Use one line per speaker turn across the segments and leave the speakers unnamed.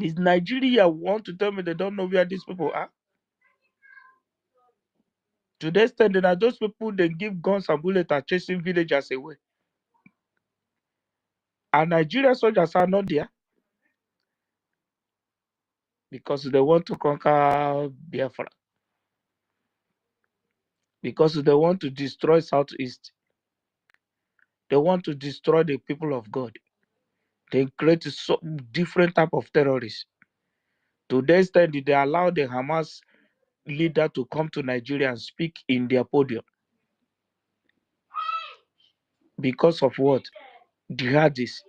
Is Nigeria want to tell me they don't know where these people are? To the extent that those people they give guns and bullets are chasing villagers away. And Nigerian soldiers are not there because they want to conquer Biafra. Because they want to destroy Southeast. They want to destroy the people of God. They create so different type of terrorists. To the extent that they allow the Hamas leader to come to Nigeria and speak in their podium. Because of what? Jihadis.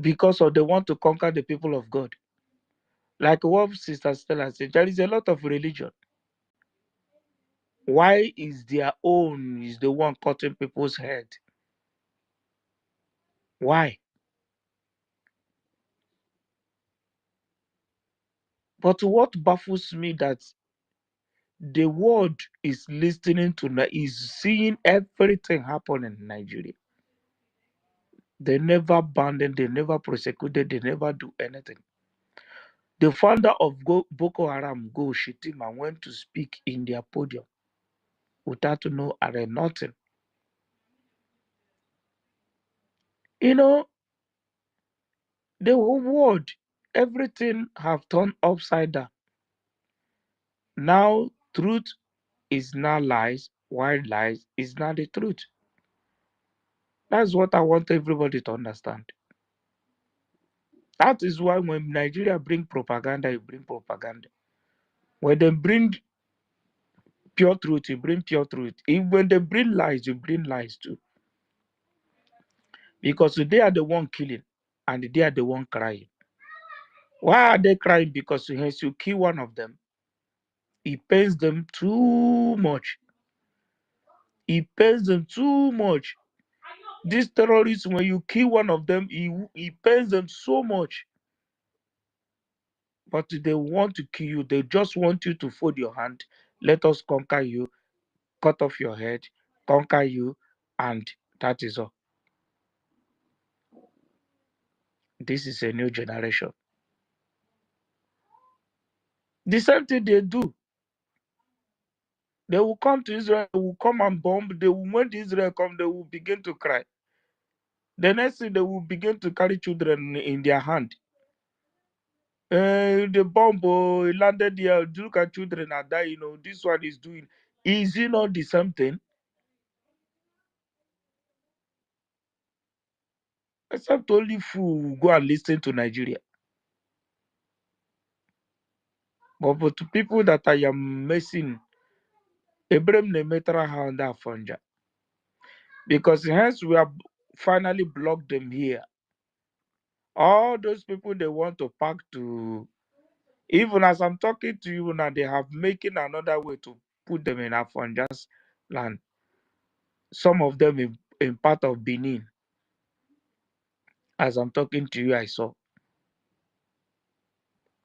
Because of they want to conquer the people of God. Like what Sister Stella said, there is a lot of religion. Why is their own is the one cutting people's head? Why? But what baffles me that the world is listening to, is seeing everything happen in Nigeria. They never banned them, they never prosecuted, they never do anything. The founder of Boko Haram, Go Shitima, went to speak in their podium without no array, nothing. You know, the whole world, everything have turned upside down. Now, truth is now lies, while lies is not the truth. That's what I want everybody to understand. That is why when Nigeria bring propaganda, you bring propaganda. When they bring pure truth, you bring pure truth. Even when they bring lies, you bring lies too. Because they are the one killing and they are the one crying. Why are they crying? Because once you kill one of them, it pains them too much. It pains them too much. These terrorists, when you kill one of them, it pains them so much. But they want to kill you. They just want you to fold your hand. Let us conquer you, cut off your head, conquer you, and that is all. This is a new generation. The same thing they do. They will come to Israel, they will come and bomb. They will, when Israel come, they will begin to cry. The next thing, they will begin to carry children in their hand. The bomb landed here. Look at children are dying. You know, this one is doing. Is it not the same thing? Except only fool will go and listen to Nigeria. But to people that I am messing, Abraham Nemetra Honda Fonja. Because hence we have finally blocked them here. All those people they want to pack to, even as I'm talking to you now, they have making another way to put them in Afonja's land. Some of them in part of Benin. As I'm talking to you, I saw.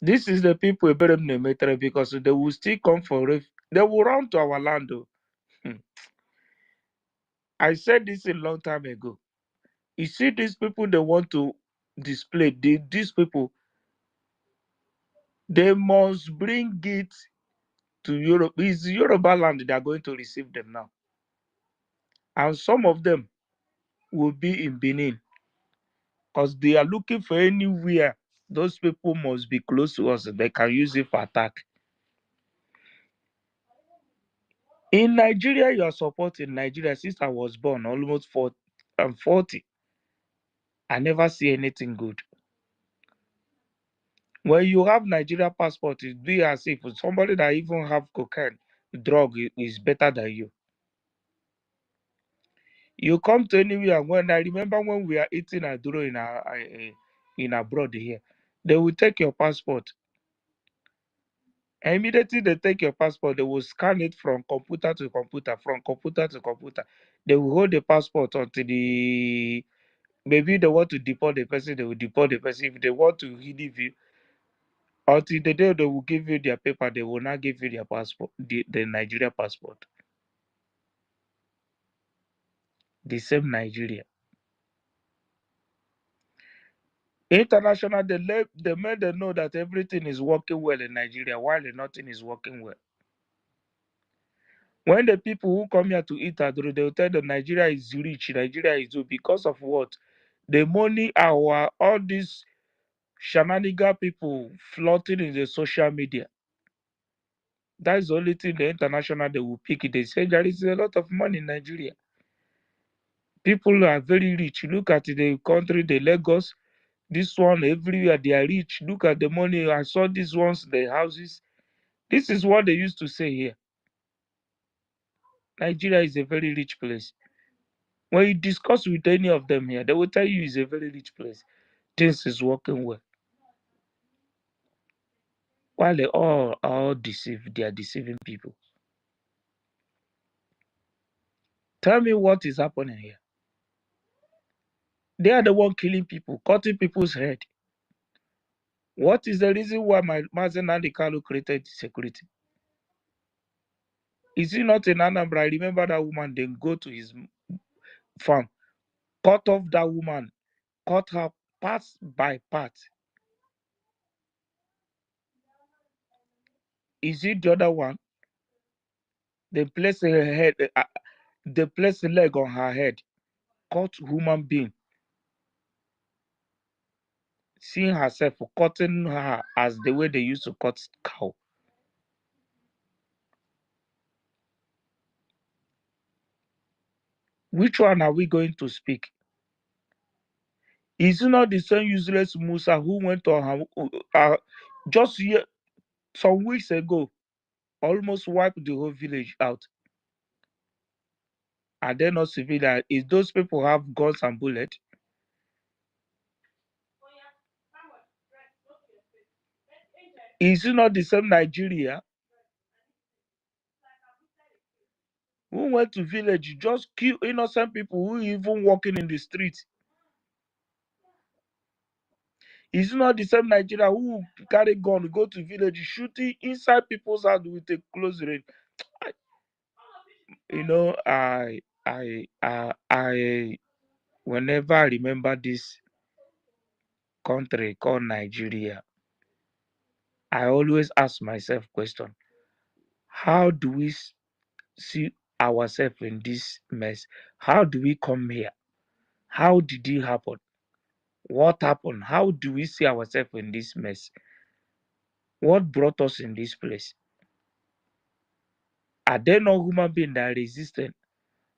This is the people Abraham Nemetra because they will still come for they will run to our land. Hmm. I said this a long time ago. You see, these people they want to display. These people they must bring it to Europe. It's Yoruba land they are going to receive them now, and some of them will be in Benin because they are looking for anywhere. Those people must be close to us. They can use it for attack. In Nigeria, you are supporting Nigeria since I was born, almost 40. I'm 40. I never see anything good. When you have Nigeria passport, it be as if somebody that even have cocaine drug is better than you. You come to anywhere. When I remember when we are eating aduro in abroad here, they will take your passport. And immediately they take your passport, they will scan it from computer to computer, from computer to computer. They will hold the passport until the maybe they want to deport the person, they will deport the person. If they want to leave you, until the day they will give you their paper, they will not give you their passport, the Nigeria passport. The same Nigeria. International, they made them know that everything is working well in Nigeria, while nothing is working well. When the people who come here to eat adro, they will tell them Nigeria is rich, Nigeria is good. Because of what? The money, all these shenanigan people floating in the social media. That's the only thing the international they will pick. They say there is a lot of money in Nigeria. People are very rich. Look at the country, the Lagos. This one, everywhere they are rich. Look at the money. I saw these ones, the houses. This is what they used to say here. Nigeria is a very rich place. When you discuss with any of them here, they will tell you it's a very rich place. Things is working well. While they all deceive, they are deceiving people. Tell me what is happening here. They are the one killing people, cutting people's head. What is the reason why Mazen Nandikalu created security? Is he not in Anambra? I remember that woman, then go to his farm, cut off that woman, cut her part by part. Is it the other one? They place her head, they place a leg on her head, cut human being, seeing herself cutting her as the way they used to cut cow. Which one are we going to speak? Is it not the same useless Musa who went on just some weeks ago, almost wiped the whole village out? Are they not civilian? Is those people have guns and bullets? Is it not the same Nigeria who went to village, just kill innocent people who even walking in the street? Is it not the same Nigeria who carry gun, go to village, shooting inside people's house with a close range? You know, whenever I remember this country called Nigeria, I always ask myself question: how do we see ourselves in this mess? How do we come here? How did it happen? What happened? How do we see ourselves in this mess? What brought us in this place? Are there no human beings that are resistant?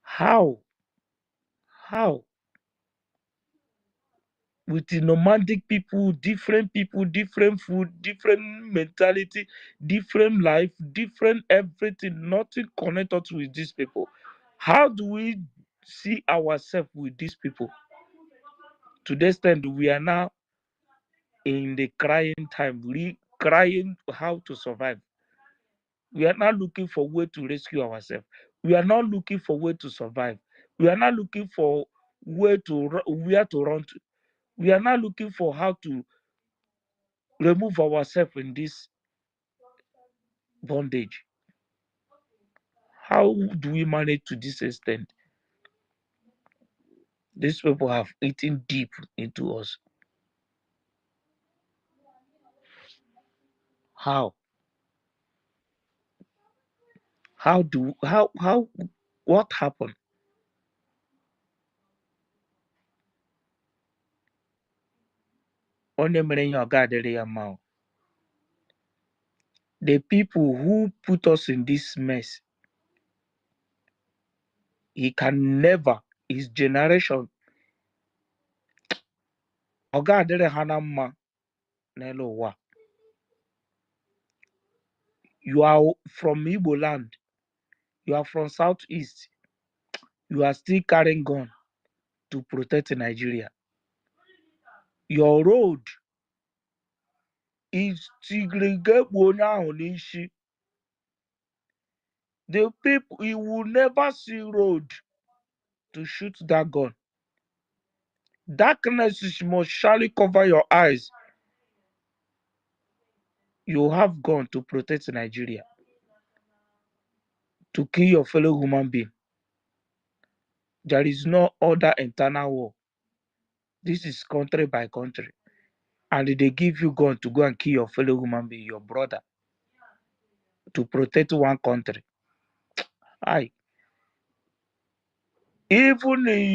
How? How? With the nomadic people, different food, different mentality, different life, different everything, nothing connect us with these people. How do we see ourselves with these people? To the extent we are now in the crying time, crying how to survive. We are not looking for way to rescue ourselves. We are not looking for way to survive. We are not looking for where to run to. We are not looking for how to remove ourselves in this bondage. How do we manage to this extent? These people have eaten deep into us. How? How what happened? Only mere ihe ọ ga-adịrị ya mma o. The people who put us in this mess, he can never, his generation, ọ ga-adịrị ha na mma n'elu ụwa. You are from Igbo land, you are from Southeast, you are still carrying gun to protect Nigeria. Your road is tigligegbu onye ahụ n'isi. The people, you will never see road to shoot that gun. Darkness must surely cover your eyes. You have gun to protect Nigeria, to kill your fellow human being. There is no other internal war. This is country by country. and they give you gun to go and kill your fellow human being, your brother, to protect one country. Aye. Even in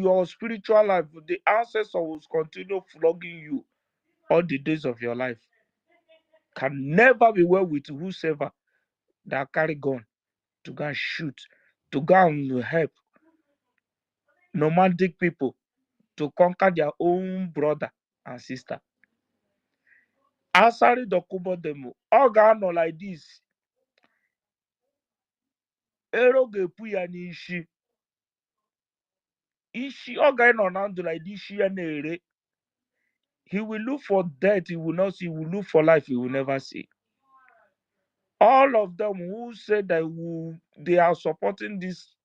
your spiritual life, the ancestors will continue flogging you all the days of your life. Can never be well with whosoever that carry gun to go and shoot, to go and help nomadic people to conquer their own brother and sister. Asari Dokubo Demo, all gonna like this. Ero ga-epu ya n'ishi. Ishi, all guy no handle like this. Ishi ya na-ere. He will look for death, he will not see. He will look for life, he will never see. All of them who say that they are supporting this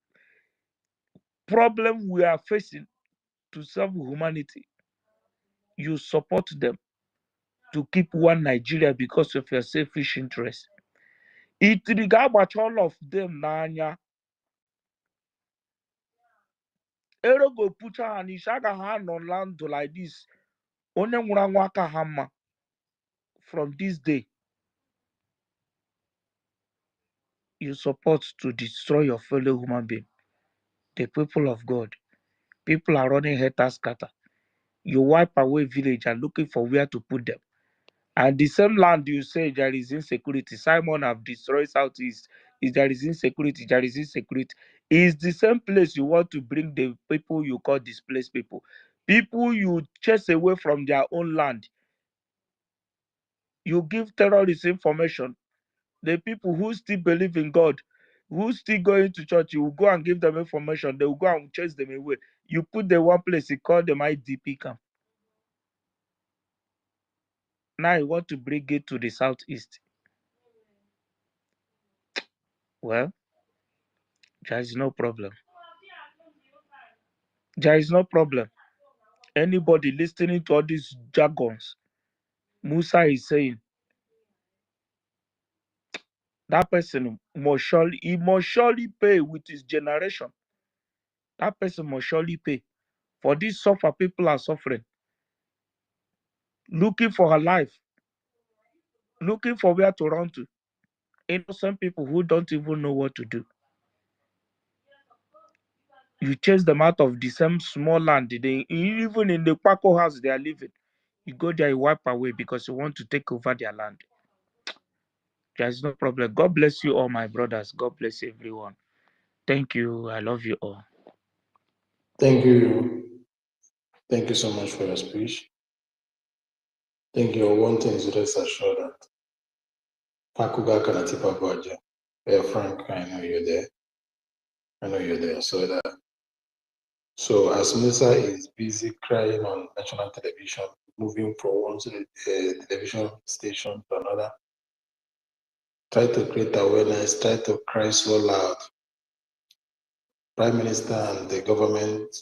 problem we are facing to serve humanity, you support them to keep one Nigeria because of your selfish interest. It regards all of them n'anya. Ero go put her and Ishaga hand on land like this. Onye nwụrụ anwụ aka ha mma. From this day, you support to destroy your fellow human being. The people of God. People are running helter scatter. You wipe away village and looking for where to put them. And the same land you say there is insecurity. Simon have destroyed Southeast. Is there is insecurity? There is insecurity. Is the same place you want to bring the people you call displaced people. People you chase away from their own land. You give terrorists information. The people who still believe in God, who still going to church, you will go and give them information. They will go and chase them away. You put them one place, you call them IDP camp. Now you want to bring it to the southeast. Well, there is no problem. There is no problem. Anybody listening to all these jargons, Musa is saying that person must surely pay with his generation. That person must surely pay. For this suffer, people are suffering. Looking for her life. Looking for where to run to. Innocent people who don't even know what to do. You chase them out of the same small land. Even in the Paco house they are living. You go there, you wipe away because you want to take over their land. There is no problem. God bless you all, my brothers. God bless everyone. Thank you. I love you all.
Thank you. Thank you so much for your speech. Thank you. One thing is rest assured that Pakuga Kanatipa Brgie, Frank, I know you're there. I know you're there. So as Musa is busy crying on national television, moving from one television station to another, try to create awareness, try to cry so loud. Prime Minister and the government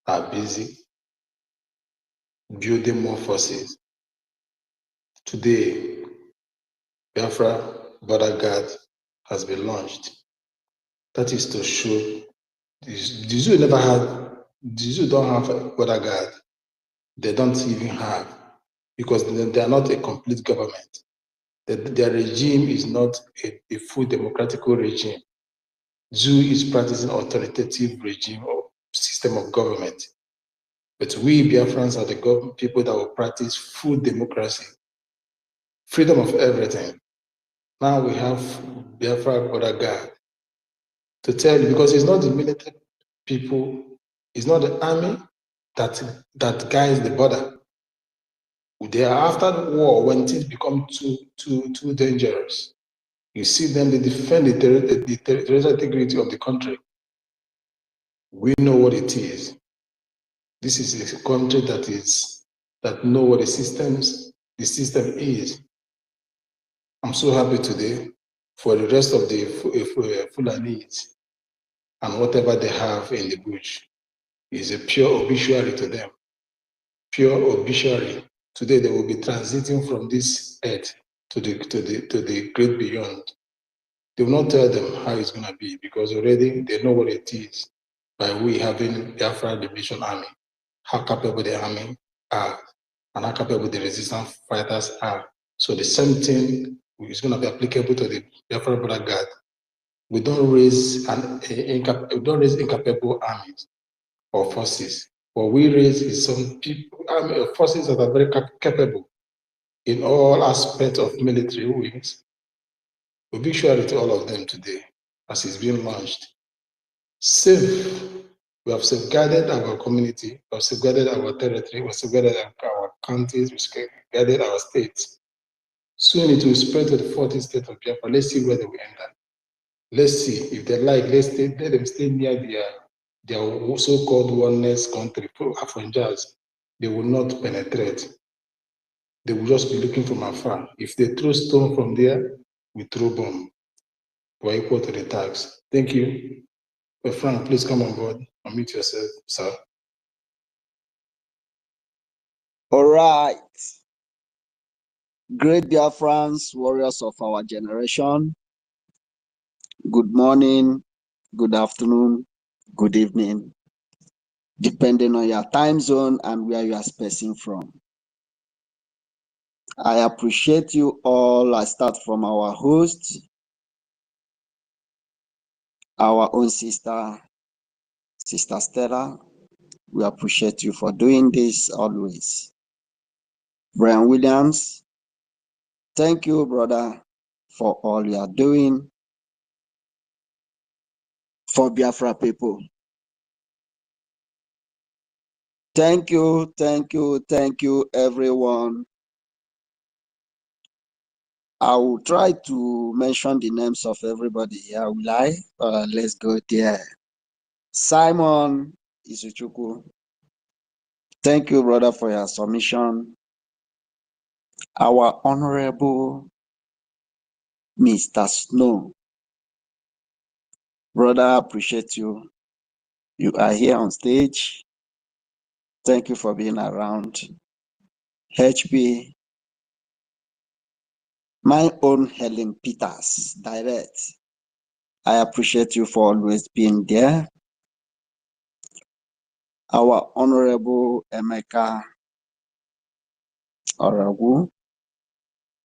are busy building more forces. Today, Biafra border guard has been launched. That is to show the zoo never had, the zoo don't have a border guard. They don't even have, because they are not a complete government. Their regime is not a full democratic regime. Zoo is practicing authoritative regime or system of government. But we Biafrans are the people that will practice full democracy, freedom of everything. Now we have Biafra border guard to tell you, because it's not the military people, it's not the army that guides the border. They are after the war when things become too dangerous. You see them, they defend the territorial integrity of the country. We know what it is. This is a country that know what the system is. I'm so happy today for the rest of the Fulanis and whatever they have in the bush is a pure obituary to them. Pure obituary. Today they will be transiting from this earth to the great beyond. They will not tell them how it's gonna be, because already they know what it is by we having Biafra Liberation Army, how capable the army are. and how capable the resistance fighters are. So the same thing is going to be applicable to the Biafra border guard. We don't raise incapable armies or forces. What we raise is some people, forces that are very capable in all aspects of military wings. We big shout to all of them today as it's being launched. Safe. We have safeguarded our community, we have safeguarded our territory, we have safeguarded our counties, we have safeguarded our states. Soon it will spread to the 40 states of Biafra. Let's see where they will end up. Let's see if they like. Let them stay near their so-called oneness country. Afranjas, they will not penetrate. They will just be looking from afar. If they throw stone from there, we throw bomb. We're equal to the tax. Thank you. Frank, please come on board. Unmute yourself, sir.
All right. Great Biafrans, warriors of our generation. Good morning, good afternoon, good evening, depending on your time zone and where you are spacing from. I appreciate you all. I start from our host, our own sister Stella. We appreciate you for doing this always. Brian Williams, thank you, brother, for all you are doing for Biafra people. Thank you, everyone. I will try to mention the names of everybody here, will I? Let's go there. Simon Izuchukwu, thank you, brother, for your submission. Our Honorable Mr. Snow, brother, appreciate you. You are here on stage. Thank you for being around. HP, my own Helen Peters, direct. I appreciate you for always being there. Our Honorable Emeka Oragu,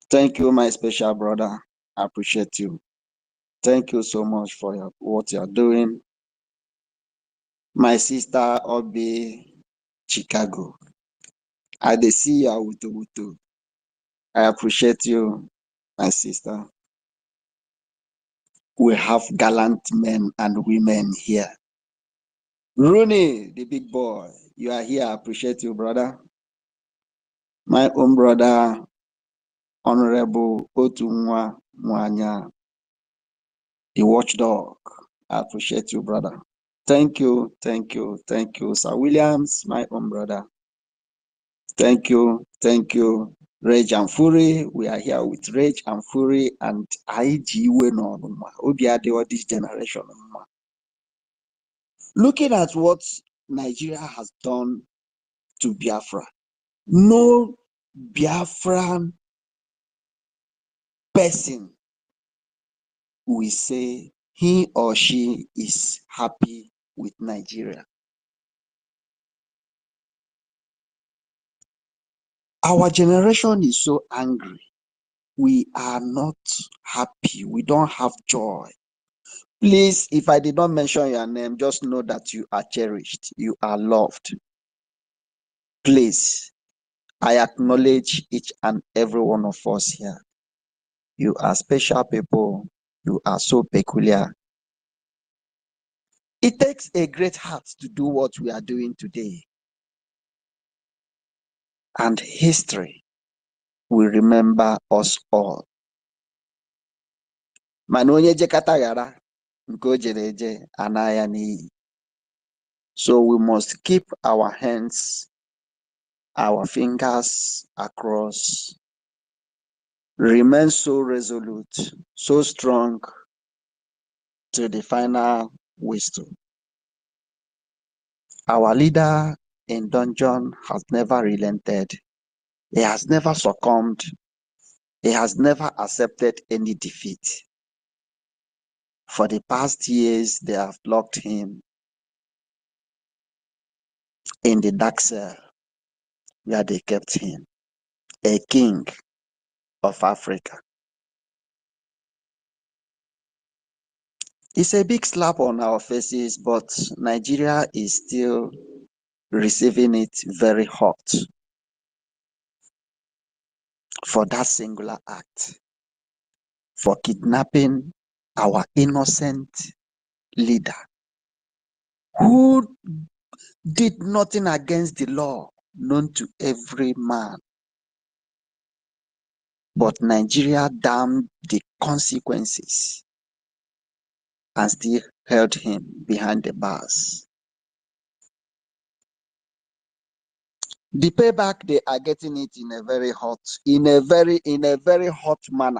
thank you, my special brother. I appreciate you. Thank you so much for what you're doing. My sister Obi Chicago, I dey see you wutu. I appreciate you, my sister. We have gallant men and women here. Rooney, the big boy, you are here. I appreciate you, brother. My own brother, Honorable Otunwa Mwanya, the watchdog. I appreciate you, brother. Thank you, Sir Williams, my own brother. Thank you, Rage and Fury. We are here with Rage and Fury and IGW Obiadewa this generation. Looking at what Nigeria has done to Biafra, no Biafran person will say he or she is happy with Nigeria. Our generation is so angry. We are not happy. We don't have joy. Please, if I did not mention your name, just know that you are cherished. You are loved. Please, I acknowledge each and every one of us here. You are special people. You are so peculiar. It takes a great heart to do what we are doing today. And history will remember us all. So we must keep our hands, our fingers across, remain so resolute, so strong to the final whistle. Our leader in dungeon has never relented. He has never succumbed. He has never accepted any defeat. For the past years, they have locked him in the dark cell. where they kept him, a king of Africa. It's a big slap on our faces, but Nigeria is still receiving it very hot for that singular act, for kidnapping our innocent leader who did nothing against the law known to every man. But Nigeria damned the consequences and still held him behind the bars. The payback, they are getting it in a very hot, in a very hot manner.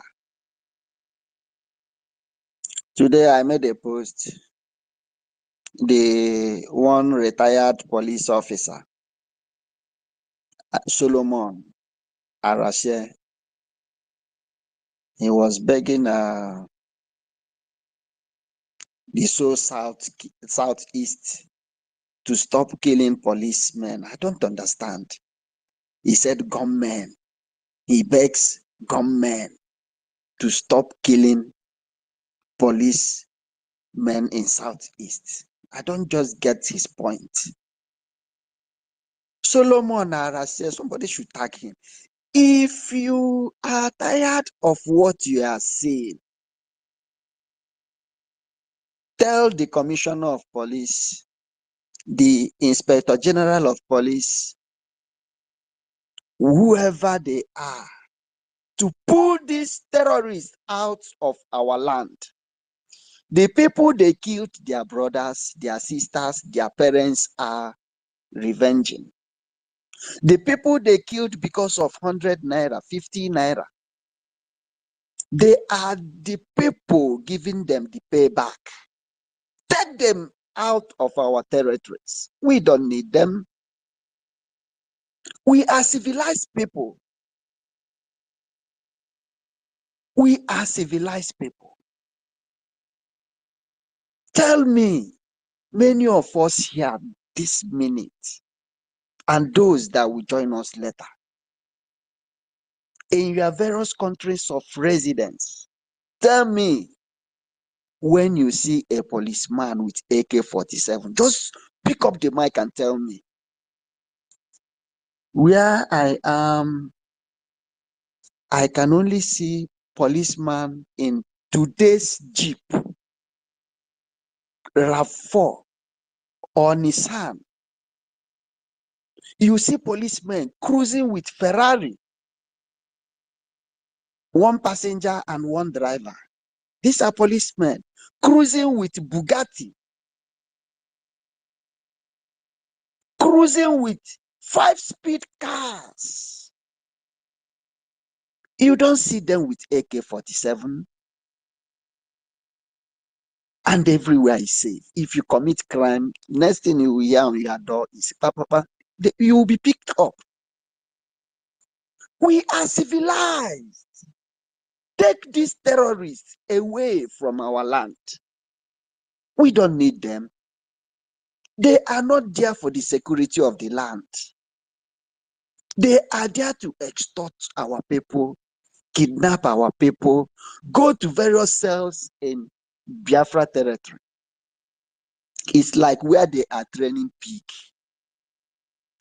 Today I made a post. The one retired police officer, Solomon Arase, he was begging the southeast to stop killing policemen. I don't understand. He said gunmen. He begs gunmen to stop killing policemen in southeast. I don't just get his point. Solomon Arase, somebody should tag him. If you are tired of what you are saying, tell the commissioner of police, the inspector general of police, whoever they are, to pull these terrorists out of our land. The people they killed, their brothers, their sisters, their parents are revenging. The people they killed because of 100 naira, 50 naira, they are the people giving them the payback. Take them out of our territories. We don't need them. We are civilized people. We are civilized people. Tell me, many of us here this minute, and those that will join us later, in your various countries of residence, tell me, when you see a policeman with AK-47, just pick up the mic and tell me. Where I am, I can only see policeman in today's Jeep, RAV4 or Nissan. You see policemen cruising with Ferrari, one passenger and one driver. These are policemen cruising with Bugatti, cruising with 5-speed cars. You don't see them with AK-47. And everywhere is safe. If you commit crime, next thing you will hear on your door is papa. You will be picked up. We are civilized. Take these terrorists away from our land. We don't need them. They are not there for the security of the land. They are there to extort our people, kidnap our people, go to various cells in Biafra territory. It's like where they are training pig,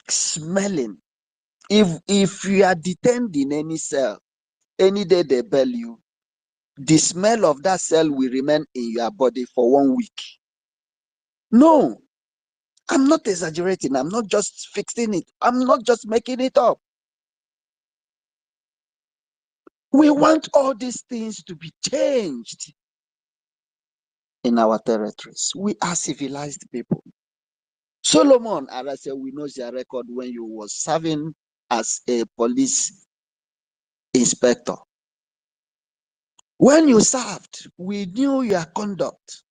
smelling. If you are detained in any cell, any day they bail you, the smell of that cell will remain in your body for 1 week. No, I'm not exaggerating. I'm not just fixing it. I'm not just making it up. We want all these things to be changed in our territories. We are civilized people. Solomon Arase, we know your record when you was serving as a police inspector. When you served, we knew your conduct.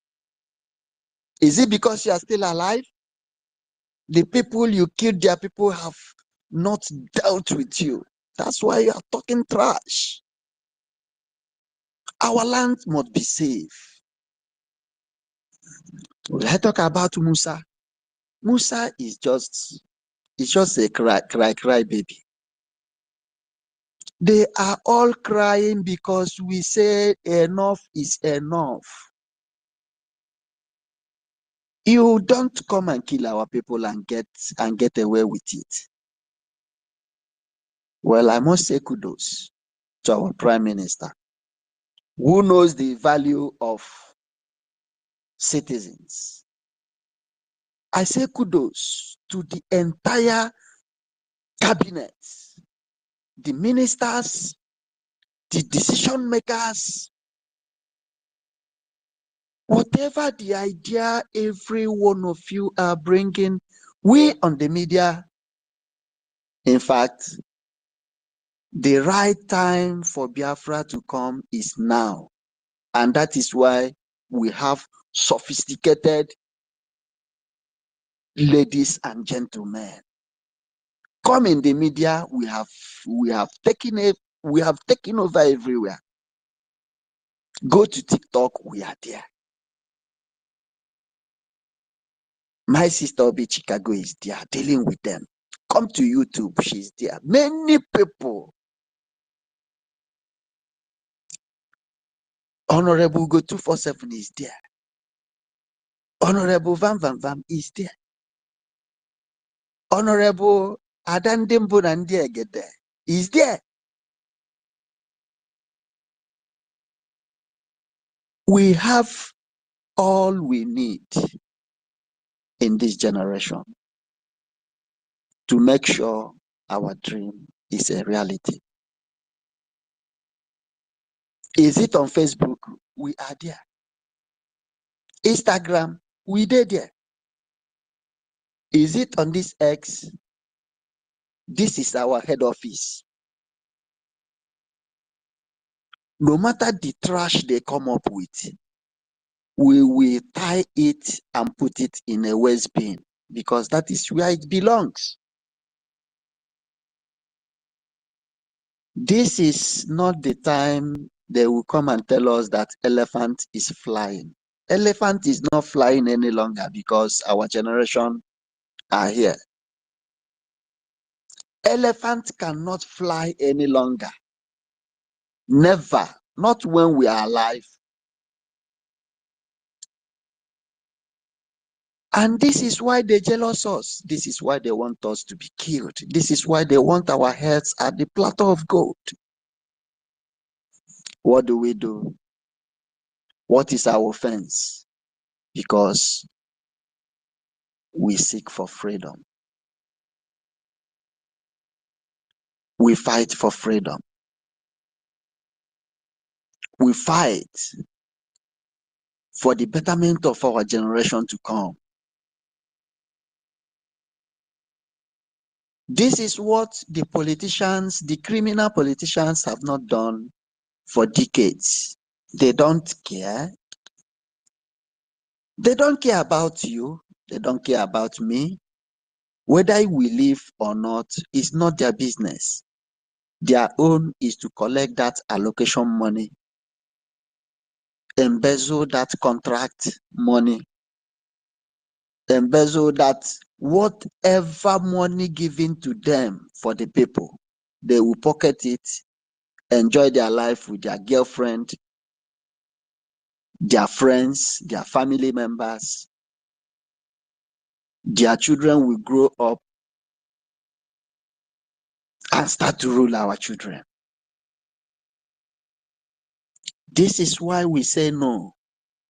Is it because you are still alive? The people you killed, their people have not dealt with you. That's why you are talking trash. Our land must be safe. Let's talk about Musa. Musa is just It's just a cry, cry, cry, baby. They are all crying because we say enough is enough. You don't come and kill our people and get away with it. Well, I must say kudos to our Prime Minister, who knows the value of citizens. I say kudos to the entire cabinet, the ministers, the decision makers, whatever the idea every one of you are bringing, we on the media, in fact, the right time for Biafra to come is now. And that is why we have sophisticated ladies and gentlemen. Come in the media, we have taken over everywhere. Go to TikTok, we are there. My sister Obi Chicago is there, dealing with them. Come to YouTube, she's there. Many people. Honorable Go 247 is there. Honorable Van Van Van is there. Honorable Adandembo Nandiegede is there. We have all we need in this generation to make sure our dream is a reality. Is it on Facebook? We are there. Instagram, we did there. Is it on this X? This is our head office. No matter the trash they come up with, we will tie it and put it in a waste bin because that is where it belongs. This is not the time they will come and tell us that elephant is flying. Elephant is not flying any longer because our generation are here. Elephant cannot fly any longer. Never. Not when we are alive. And this is why they jealous us. This is why they want us to be killed. This is why they want our heads at the platter of gold. What do we do? What is our offense? Because we seek for freedom. We fight for freedom. We fight for the betterment of our generation to come. This is what the politicians, the criminal politicians have not done for decades. They don't care. They don't care about you. They don't care about me. Whether we live or not is not their business. Their own is to collect that allocation money, embezzle that contract money, embezzle that whatever money given to them for the people, they will pocket it, enjoy their life with their girlfriend, their friends, their family members. Their children will grow up and start to rule our children. This is why we say no,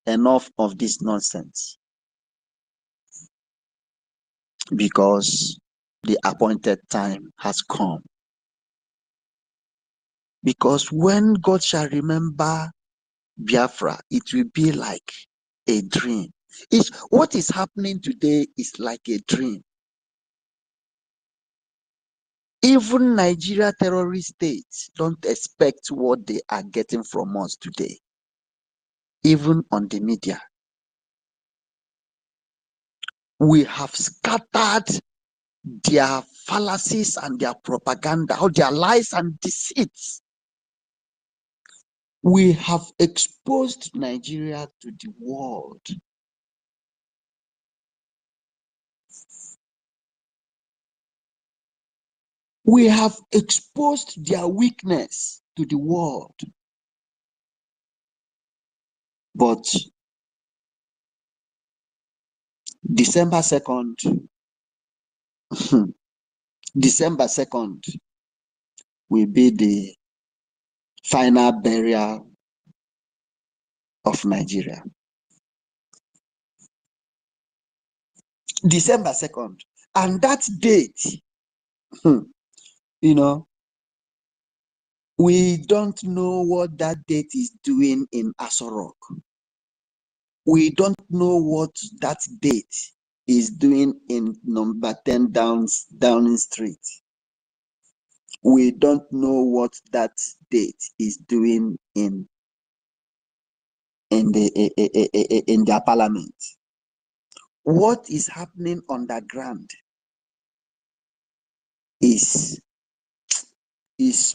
enough of this nonsense. Because the appointed time has come. Because when God shall remember Biafra, it will be like a dream. What is happening today is like a dream. Even Nigeria terrorist states don't expect what they are getting from us today. Even on the media. We have scattered their fallacies and their propaganda, or their lies and deceits. We have exposed Nigeria to the world. We have exposed their weakness to the world. But December 2nd, December 2nd will be the final burial of Nigeria. December 2nd. And that date, you know, we don't know what that date is doing in Aso Rock. We don't know what that date is doing in number 10 Downing Street. We don't know what that date is doing in their parliament. What is happening underground is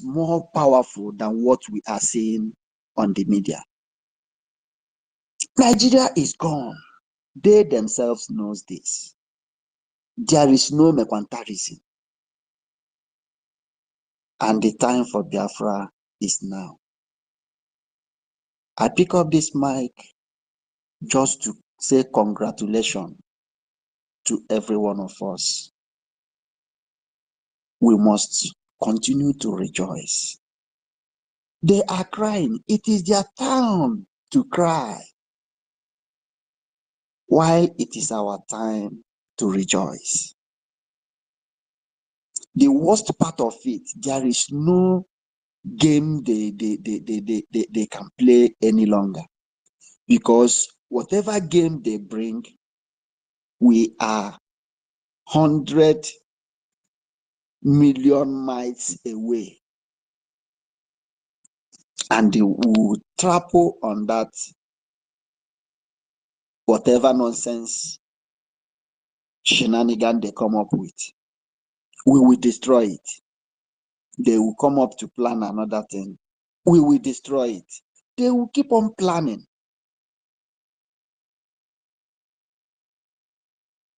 more powerful than what we are seeing on the media. Nigeria is gone. They themselves knows this. There is no mercantilism. And the time for Biafra is now. I pick up this mic just to say congratulations to every one of us. We must continue to rejoice. They are crying. It is their time to cry, while it is our time to rejoice. The worst part of it, there is no game they can play any longer, because whatever game they bring, we are 100 million miles away, and they will trample on that whatever nonsense shenanigan they come up with. We will destroy it. They will come up to plan another thing. We will destroy it. They will keep on planning.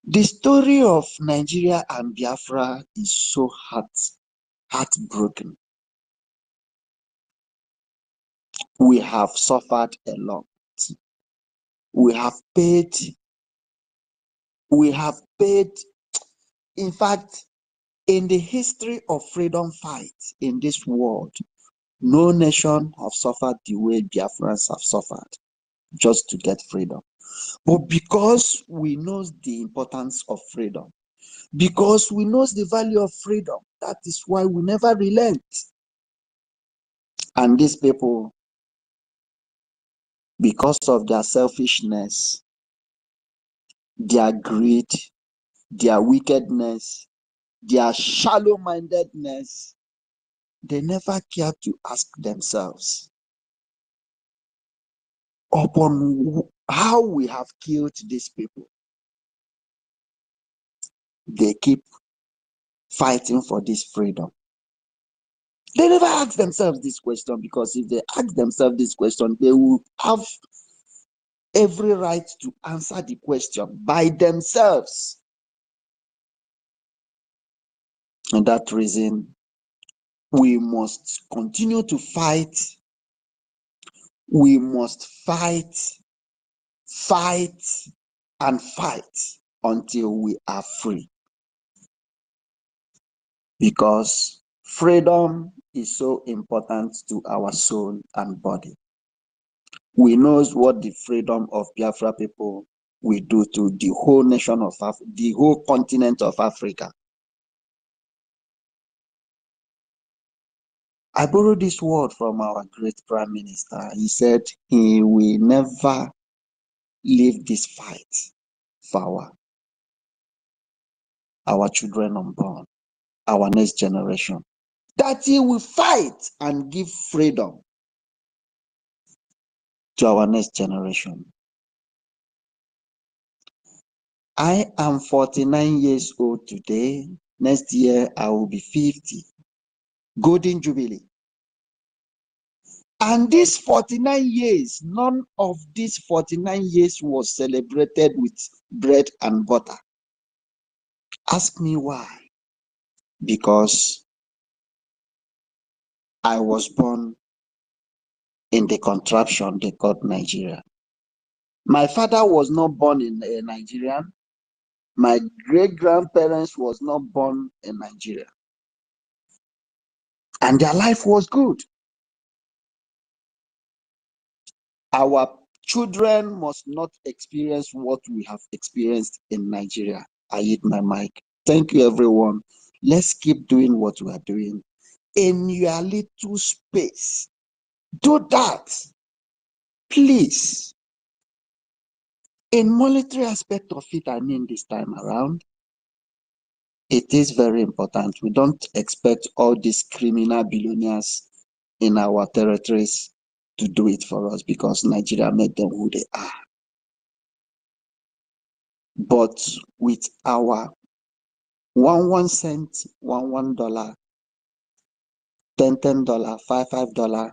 The story of Nigeria and Biafra is so heartbroken. We have suffered a lot. We have paid. In fact, in the history of freedom fight in this world, no nation have suffered the way Biafrans have suffered just to get freedom. But because we know the importance of freedom, because we know the value of freedom, that is why we never relent. And these people, because of their selfishness, their greed, their wickedness, their shallow-mindedness, they never care to ask themselves upon how we have killed these people. They keep fighting for this freedom. They never ask themselves this question, because if they ask themselves this question, they will have every right to answer the question by themselves. And that reason, we must continue to fight. We must fight, and fight until we are free. Because freedom is so important to our soul and body. We know what the freedom of Biafra people will do to the whole nation of the whole continent of Africa. I borrowed this word from our great Prime Minister. He said he will never leave this fight for our children unborn, our next generation. That he will fight and give freedom to our next generation. I am 49 years old today. Next year, I will be 50. Golden Jubilee. And these 49 years, none of these 49 years was celebrated with bread and butter. Ask me why. Because I was born in the contraption they called Nigeria. My father was not born in Nigeria. My great-grandparents was not born in Nigeria. And their life was good. Our children must not experience what we have experienced in Nigeria. I hit my mic. Thank you, everyone. Let's keep doing what we are doing in your little space. Do that, please. In monetary aspect of it, I mean, this time around, it is very important. We don't expect all these criminal billionaires in our territories to do it for us because Nigeria made them who they are. But with our 1 cent, $1, $10, $5,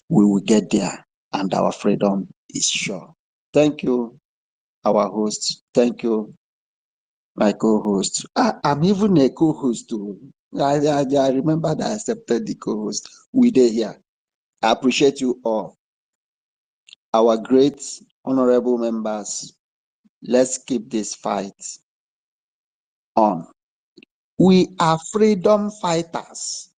we will get there and our freedom is sure. Thank you, our host. Thank you, my co-host. I'm even a co-host too. I remember that I accepted the co-host. We did here. I appreciate you all. Our great honorable members, let's keep this fight on. We are freedom fighters.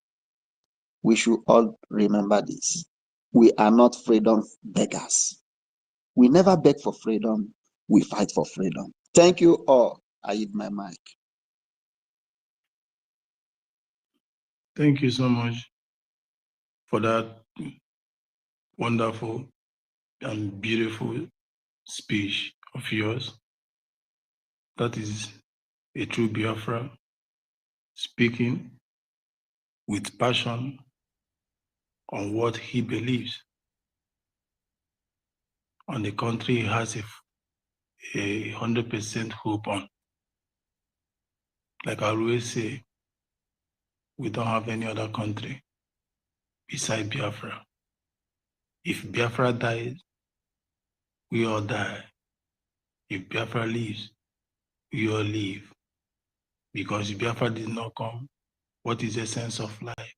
We should all remember this. We are not freedom beggars. We never beg for freedom. We fight for freedom. Thank you all. I hit my mic.
Thank you so much for that wonderful and beautiful speech of yours. That is a true Biafra speaking with passion on what he believes, on the country he has a 100% hope on. Like I always say, we don't have any other country beside Biafra. If Biafra dies, we all die. If Biafra lives, we all live. Because if Biafra did not come, what is the sense of life?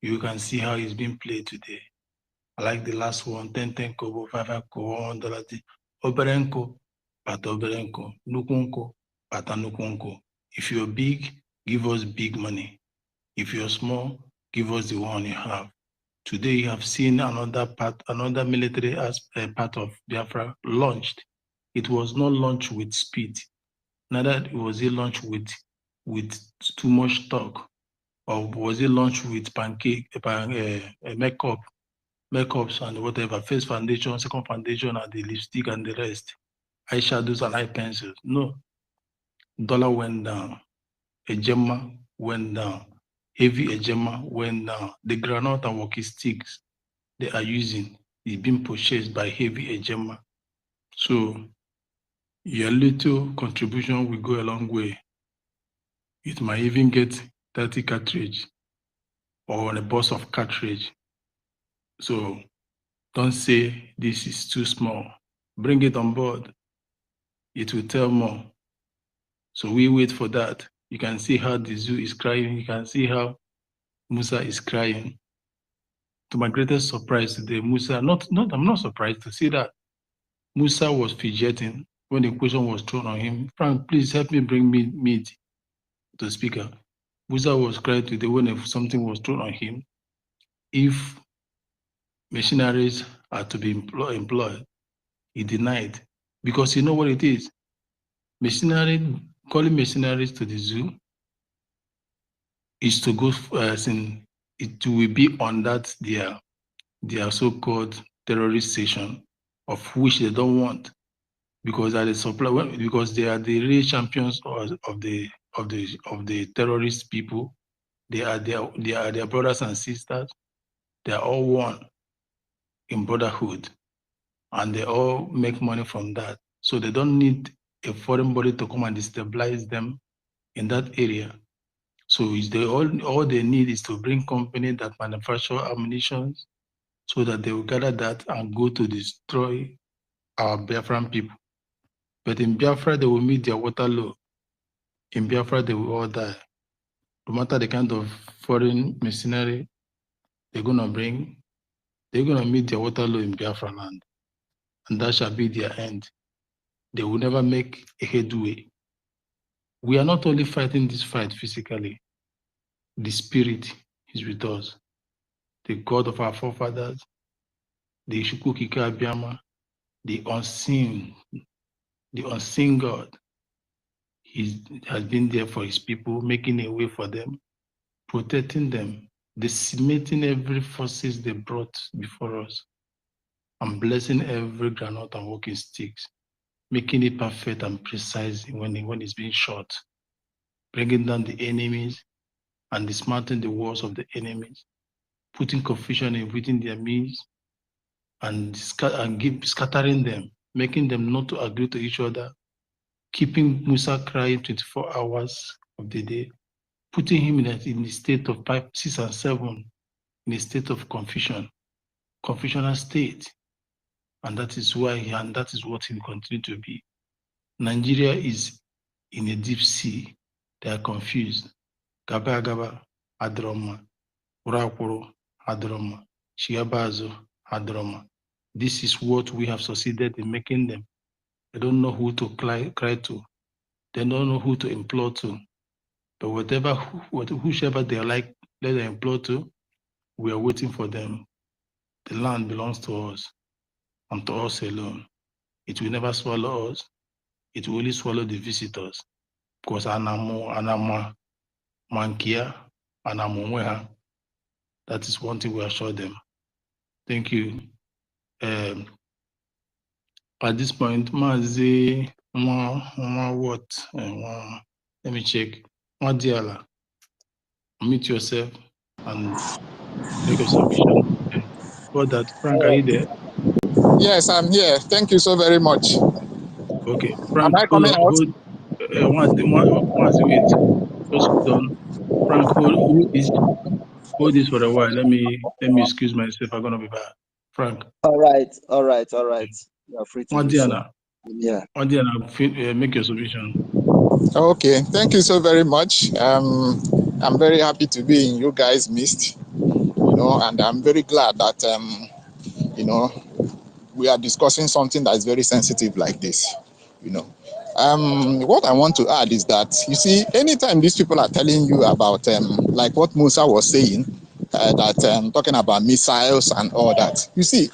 You can see how it's being played today. I like the last one, 10 kobo, 5 kobo, $1. Oberenko, but Oberenko, Nukunko, but Nukunko. If you're big, give us big money. If you're small, give us the one you have. Today you have seen another military part of Biafra launched. It was not launched with speed. Neither was it launched with too much talk, or was it launched with makeups and whatever, face foundation, second foundation, and the lipstick and the rest, eyeshadows and eye pencils. No. Dollar went down. Ejema went down. Heavy ejema went down. The granite and walkie sticks they are using is being purchased by heavy ejema. So your little contribution will go a long way. It might even get 30 cartridge or a box of cartridge. So don't say this is too small. Bring it on board. It will tell more. So we wait for that. You can see how the zoo is crying. You can see how Musa is crying. To my greatest surprise today, Musa, I'm not surprised to see that Musa was fidgeting when the question was thrown on him. Frank, please help me bring meat to the speaker. Musa was crying today when something was thrown on him. If machineries are to be employed, he denied, because you know what it is. Calling machineries to the zoo is to go, it will be on that their so-called terrorist station, of which they don't want, because they are because they are the real champions of the terrorist people. They are their brothers and sisters. They are all one in brotherhood, and they all make money from that. So they don't need a foreign body to come and destabilize them in that area. So all they need is to bring company that manufacture ammunition, so that they will gather that and go to destroy our Biafran people. But in Biafra, they will meet their Waterloo. In Biafra, they will all die. no matter the kind of foreign mercenary they're going to bring, they're going to meet their Waterloo in Biafra land, and that shall be their end. They will never make a headway. We are not only fighting this fight physically, the spirit is with us. The God of our forefathers, the EFIK-IBIBIO, the unseen God, he has been there for his people, making a way for them, protecting them, decimating every forces they brought before us, and blessing every granite and walking sticks, making it perfect and precise when it's being shot, bringing down the enemies and dismantling the walls of the enemies, putting confusion within their midst, and scattering them, making them not to agree to each other, keeping Musa crying 24 hours of the day, putting him in the state of 5, 6, and 7, in a state of confusional state. And that is why, and that is what he will continue to be. Nigeria is in a deep sea. They are confused. Gaba Gaba, Adroma, Urakuru, Adroma, Shiabazo, Adroma. This is what we have succeeded in making them. They don't know who to cry to. They don't know who to implore to. But whoever they like, let them implore to, we are waiting for them. The land belongs to us and to us alone. It will never swallow us. It will only swallow the visitors. Because Anama, Mankia, Anamumweha. That is one thing we assure them. Thank you. At this point, Mazi, what? Let me check. Madiala, unmute yourself and make a submission. For that, Frank, are you there?
Yes, I'm here. Thank you so very much.
Okay, Frank,
Am I coming out?
wait. Just hold on. Frank, hold this for a while. Let me excuse myself. I'm gonna be back. Frank.
All right. You are free to do so. Yeah.
Madiana, make your submission.
Okay, thank you so very much. I'm very happy to be in you guys' midst, and I'm very glad that we are discussing something that is very sensitive like this. What I want to add is that, you see, anytime these people are telling you about like what Musa was saying, that talking about missiles and all that, you see,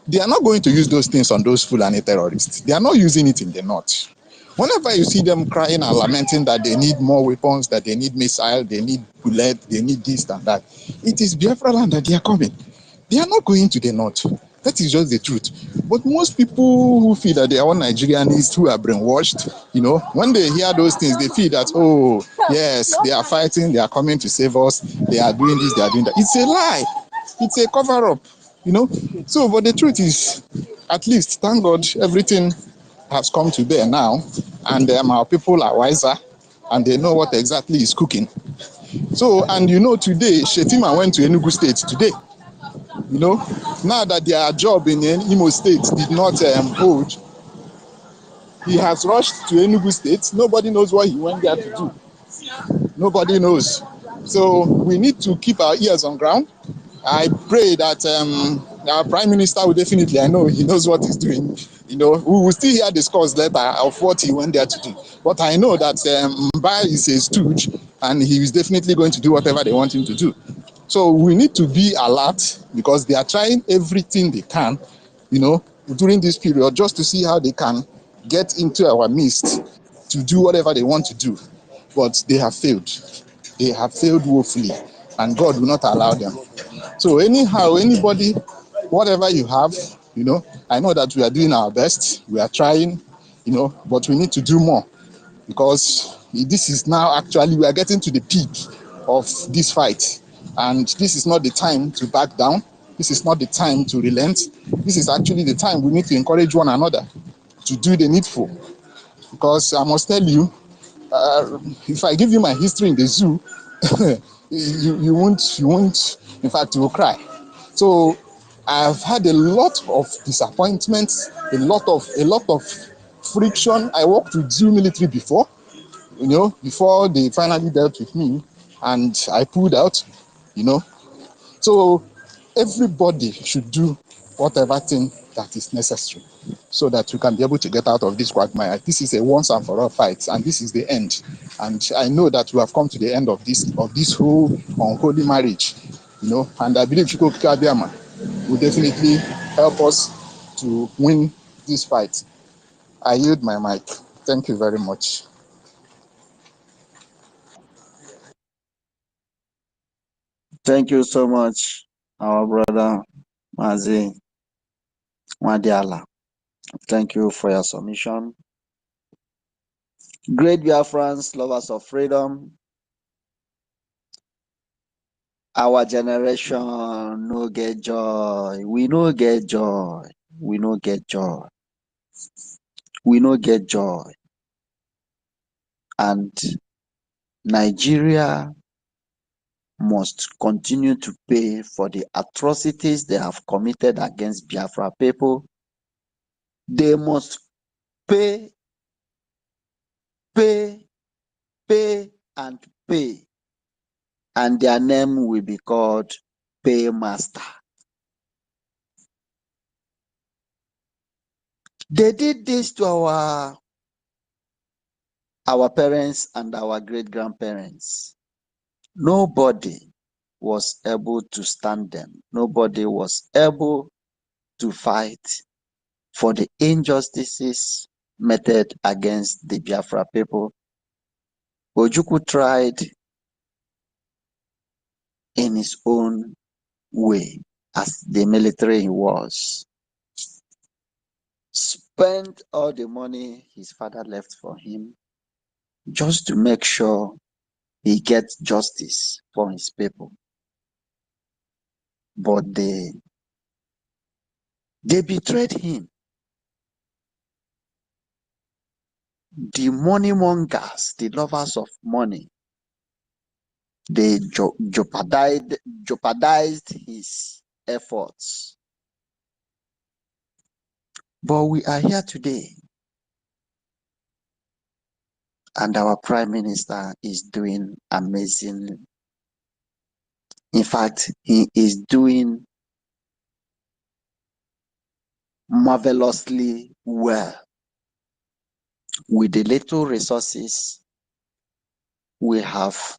they are not going to use those things on those Fulani terrorists. They are not using it in the north. Whenever you see them crying and lamenting that they need more weapons, that they need missiles, they need bullets, they need this and that, it is Biafra land that they are coming. They are not going to the north. That is just the truth. But most people who feel that they are all Nigerians who are brainwashed, when they hear those things, they feel that, oh, yes, they are fighting, they are coming to save us, they are doing this, they are doing that. It's a lie. It's a cover-up, So, but the truth is, at least, thank God, everything has come to bear now, and our people are wiser, and they know what exactly is cooking. So, and today, Shetima went to Enugu State today. Now that their job in Imo State did not hold, he has rushed to Enugu State. Nobody knows what he went there to do. Nobody knows. So we need to keep our ears on ground. I pray that our Prime Minister will definitely, I know he knows what he's doing. We will still hear the scores later of what he went there to do. But I know that Mba is a stooge, and he is definitely going to do whatever they want him to do. So we need to be alert, because they are trying everything they can, during this period, just to see how they can get into our midst to do whatever they want to do. But they have failed. They have failed woefully, and God will not allow them. So anyhow, anybody, whatever you have, I know that we are doing our best. We are trying, but we need to do more, because this is now actually, we are getting to the peak of this fight. And this is not the time to back down. This is not the time to relent. This is actually the time we need to encourage one another to do the needful. Because I must tell you, if I give you my history in the zoo, you won't, in fact, you will cry. So I've had a lot of disappointments, a lot of friction. I worked with zoo military before, before they finally dealt with me. and I pulled out, you know. So everybody should do whatever thing that is necessary so that we can be able to get out of this quagmire. This is a once and for all fight, and this is the end. And I know that we have come to the end of this whole unholy marriage, you know, and I believe Chukwu Abiyama will definitely help us to win this fight. I yield my mic. Thank you very much.
Thank you so much, our brother Mazi Wadiala. Thank you for your submission. Great Biafrans, lovers of freedom. Our generation no get joy. We no get joy. We no get joy. We no get joy. And Nigeria must continue to pay for the atrocities they have committed against Biafra people. They must pay, pay, pay, and pay. And their name will be called Paymaster. They did this to our parents and our great-grandparents. Nobody was able to stand them. Nobody was able to fight for the injustices meted against the Biafra people. Ojukwu tried in his own way as the military he was. Spent all the money his father left for him just to make sure he gets justice for his people. But they betrayed him. The money mongers, the lovers of money, they jeopardized his efforts. But we are here today, and our Prime Minister is doing amazing. In fact, he is doing marvelously well with the little resources we have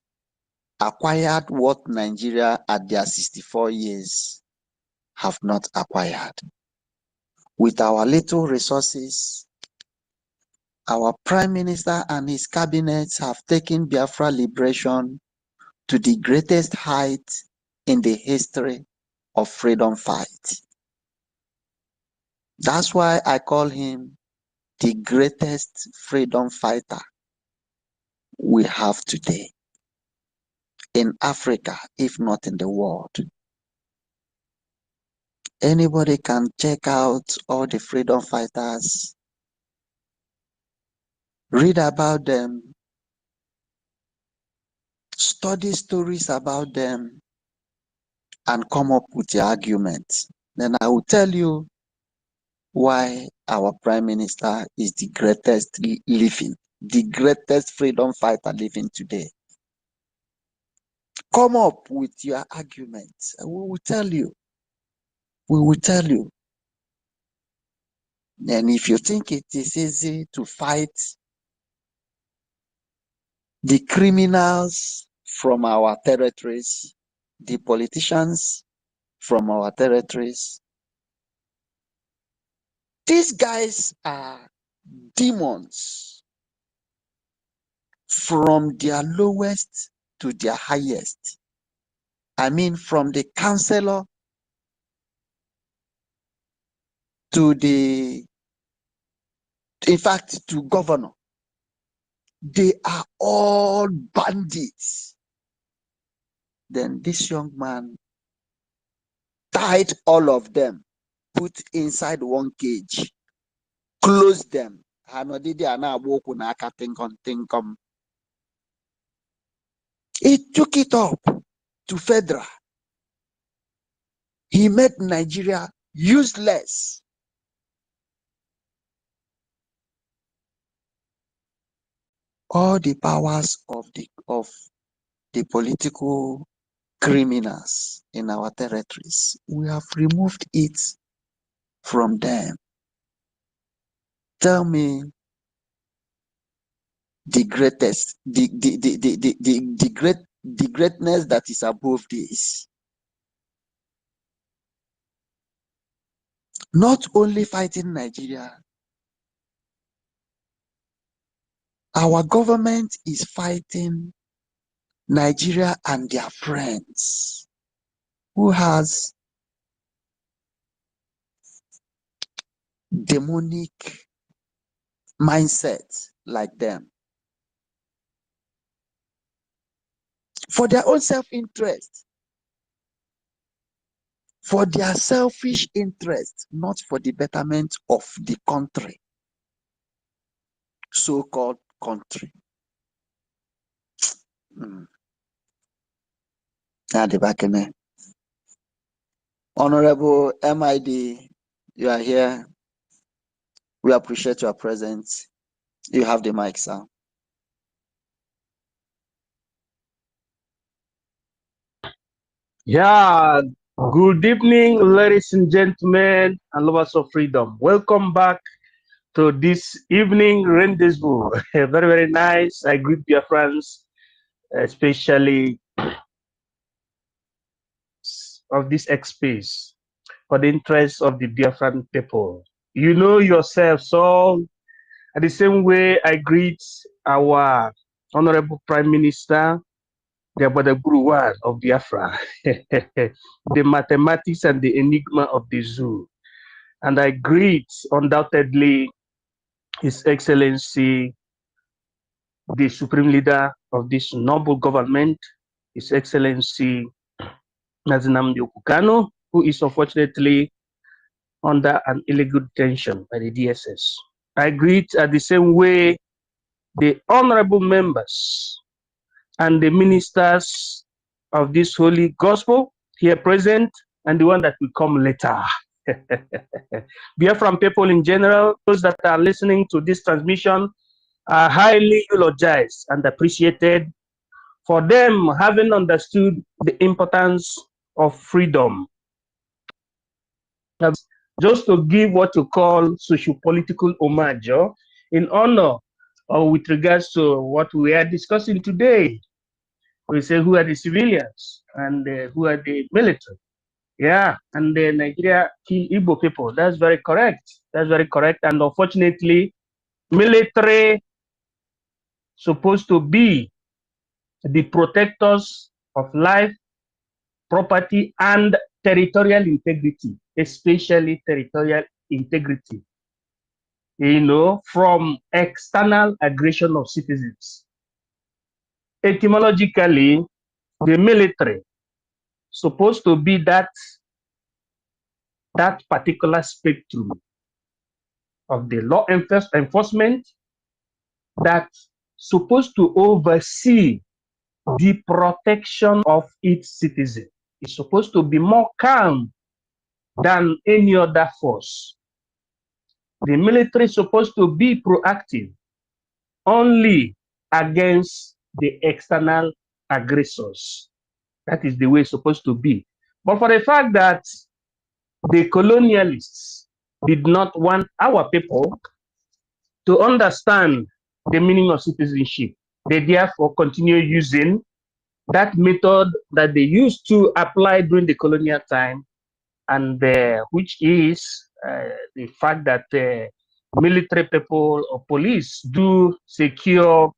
acquired, what Nigeria at their 64 years have not acquired. With our little resources, our Prime Minister and his cabinets have taken Biafra liberation to the greatest height in the history of freedom fight. That's why I call him the greatest freedom fighter we have today in Africa, if not in the world. Anybody can check out all the freedom fighters, read about them, study stories about them, and come up with your arguments. Then I will tell you why our Prime Minister is the greatest living, the greatest freedom fighter living today. Come up with your arguments. We will tell you. We will tell you. And if you think it is easy to fight the criminals from our territories, the politicians from our territories, these guys are demons from their lowest to their highest. I mean, from the councillor to in fact, to governor. They are all bandits. Then this young man tied all of them, put inside one cage, closed them. He took it up to federal. He made Nigeria useless. All the powers of the political criminals in our territories. We have removed it from them. Tell me the greatness that is above this. Not only fighting Nigeria, our government is fighting Nigeria and their friends who has demonic mindset like them. For their own self-interest. For their selfish interest, not for the betterment of the country. So-called country. Honorable MID, you are here. We appreciate your presence. You have the mic, sir.
Yeah, good evening, ladies and gentlemen, and lovers of freedom. Welcome back to this evening rendezvous. Very, very nice. I greet Biafrans, especially of this space for the interests of the Biafran people. You know yourself, so the same way I greet our Honorable Prime Minister, the Guru One of Biafra, the mathematics and the enigma of the zoo. And I greet undoubtedly His Excellency, the Supreme Leader of this noble government, His Excellency Nnamdi Kanu, who is unfortunately under an illegal detention by the DSS. I greet the same way the honorable members and the ministers of this holy gospel here present, and the one that will come later. Biafran people in general, those that are listening to this transmission, are highly eulogized and appreciated for them having understood the importance of freedom. Just to give what you call socio-political homage in honor or with regards to what we are discussing today. We say who are the civilians and who are the military. Yeah, and the Nigeria kill Igbo people. That's very correct. That's very correct. And unfortunately, military supposed to be the protectors of life, property, and territorial integrity, especially territorial integrity, you know, from external aggression of citizens. Etymologically, the military supposed to be that particular spectrum of the law enforcement that's supposed to oversee the protection of its citizens. It's supposed to be more calm than any other force. The military is supposed to be proactive only against the external aggressors. That is the way it's supposed to be. But for the fact that the colonialists did not want our people to understand the meaning of citizenship, they therefore continue using that method that they used to apply during the colonial time, and which is the fact that military people or police do secure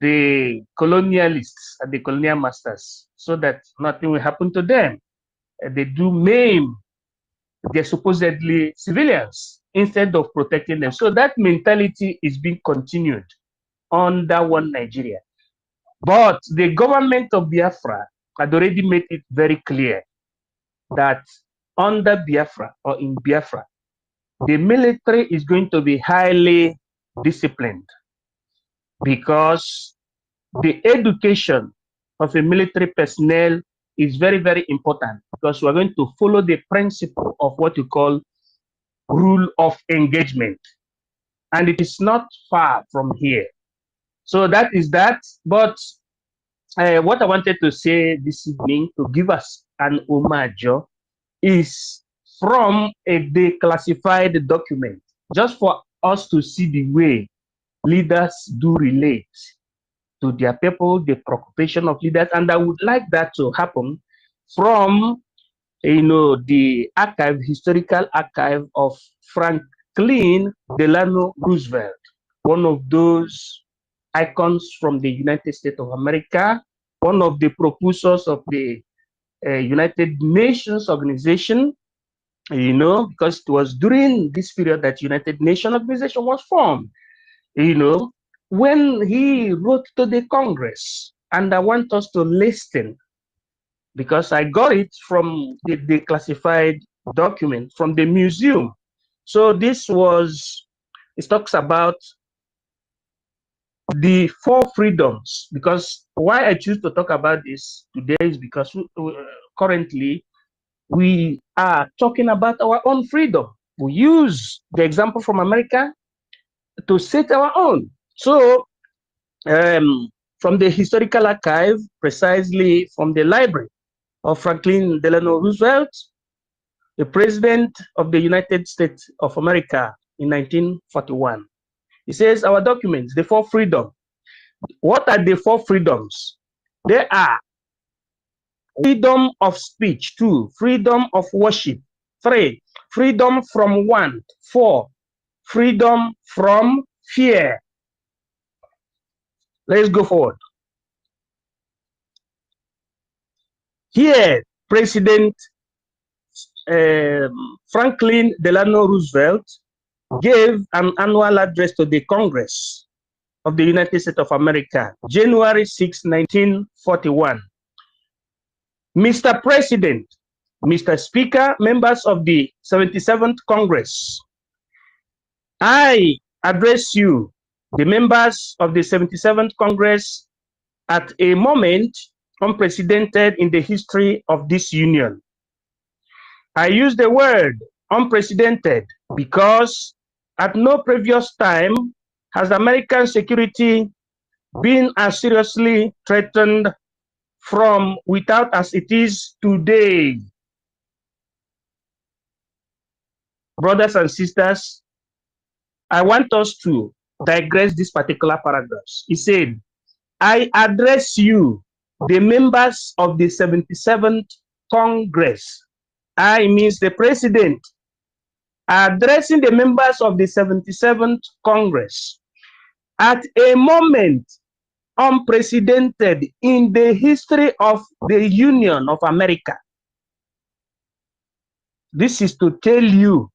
the colonialists and the colonial masters so that nothing will happen to them. They do maim their supposedly civilians instead of protecting them. So that mentality is being continued under one Nigeria. But the government of Biafra had already made it very clear that under Biafra or in Biafra, the military is going to be highly disciplined because the education of a military personnel is very, very important, because we're going to follow the principle of what you call rule of engagement. And it is not far from here. So that is that. But what I wanted to say this evening to give us an homage is from a declassified document, just for us to see the way leaders do relate to their people, the preoccupation of leaders. And I would like that to happen from, the archive, historical archive of Franklin Delano Roosevelt, one of those icons from the United States of America, one of the proposers of the United Nations organization, because it was during this period that United Nations organization was formed, when he wrote to the Congress. And I want us to listen, because I got it from the declassified document from the museum. So it talks about the 4 freedoms, because why I choose to talk about this today is because currently we are talking about our own freedom. We use the example from America to set our own. So from the historical archive, precisely from the library of Franklin Delano Roosevelt, the President of the United States of America in 1941. He says, our documents, the 4 freedoms. What are the 4 freedoms? They are freedom of speech, 2, freedom of worship, 3, freedom from want, 4, freedom from fear. Let's go forward. Here, President Franklin Delano Roosevelt gave an annual address to the Congress of the United States of America, January 6, 1941. Mr. President, Mr. Speaker, members of the 77th Congress, I address you, the members of the 77th Congress, at a moment unprecedented in the history of this union. I use the word unprecedented because at no previous time has American security been as seriously threatened from without as it is today. Brothers and sisters, I want us to digress this particular paragraph. He said, I address you, the members of the 77th Congress. I means the president, addressing the members of the 77th Congress at a moment unprecedented in the history of the Union of America. This is to tell you